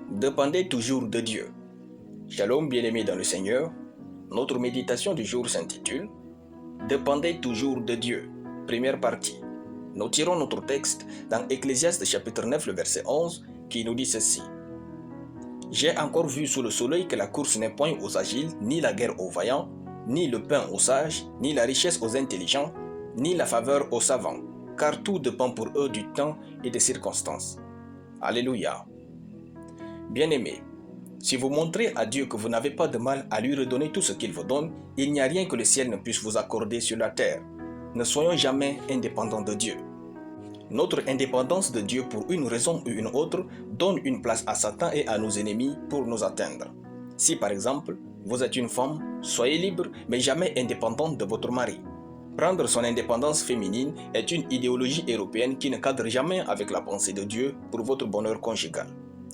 Dépendez toujours de Dieu. Shalom bien-aimés dans le Seigneur, notre méditation du jour s'intitule « Dépendez toujours de Dieu ». Première partie. Nous tirons notre texte dans Ecclésiaste chapitre 9, le verset 11, qui nous dit ceci. « J'ai encore vu sous le soleil que la course n'est point aux agiles, ni la guerre aux vaillants, ni le pain aux sages, ni la richesse aux intelligents, ni la faveur aux savants, car tout dépend pour eux du temps et des circonstances. » Alléluia. Bien-aimés, si vous montrez à Dieu que vous n'avez pas de mal à lui redonner tout ce qu'il vous donne, il n'y a rien que le ciel ne puisse vous accorder sur la terre. Ne soyons jamais indépendants de Dieu. Notre indépendance de Dieu pour une raison ou une autre donne une place à Satan et à nos ennemis pour nous atteindre. Si par exemple, vous êtes une femme, soyez libre mais jamais indépendante de votre mari. Prendre son indépendance féminine est une idéologie européenne qui ne cadre jamais avec la pensée de Dieu pour votre bonheur conjugal.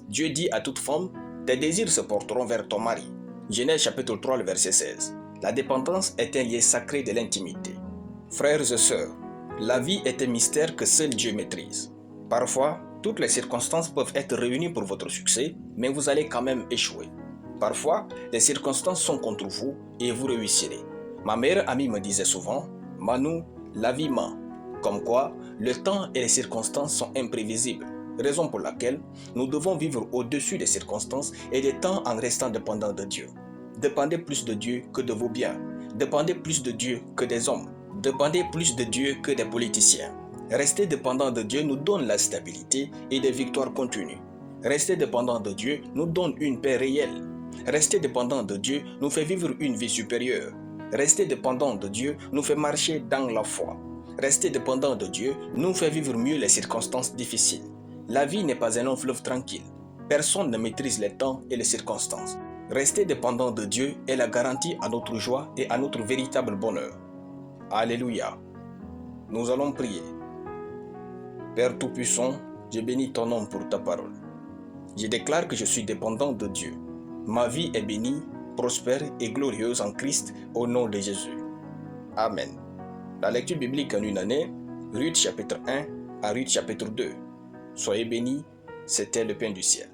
Dieu dit à toute femme, tes désirs se porteront vers ton mari. Genèse chapitre 3, le verset 16. La dépendance est un lien sacré de l'intimité. Frères et sœurs, la vie est un mystère que seul Dieu maîtrise. Parfois, toutes les circonstances peuvent être réunies pour votre succès, mais vous allez quand même échouer. Parfois, les circonstances sont contre vous et vous réussirez. Ma meilleure amie me disait souvent, Manu, la vie ment. Comme quoi, le temps et les circonstances sont imprévisibles. Raison pour laquelle nous devons vivre au-dessus des circonstances et des temps en restant dépendants de Dieu. Dépendez plus de Dieu que de vos biens. Dépendez plus de Dieu que des hommes. Dépendez plus de Dieu que des politiciens. Rester dépendant de Dieu nous donne la stabilité et des victoires continues. Rester dépendant de Dieu nous donne une paix réelle. Rester dépendant de Dieu nous fait vivre une vie supérieure. Rester dépendant de Dieu nous fait marcher dans la foi. Rester dépendant de Dieu nous fait vivre mieux les circonstances difficiles. La vie n'est pas un long fleuve tranquille. Personne ne maîtrise les temps et les circonstances. Rester dépendant de Dieu est la garantie à notre joie et à notre véritable bonheur. Alléluia. Nous allons prier. Père Tout-Puissant, je bénis ton nom pour ta parole. Je déclare que je suis dépendant de Dieu. Ma vie est bénie, prospère et glorieuse en Christ au nom de Jésus. Amen. La lecture biblique en une année, Ruth chapitre 1 à Ruth chapitre 2. Soyez bénis, c'était le pain du ciel.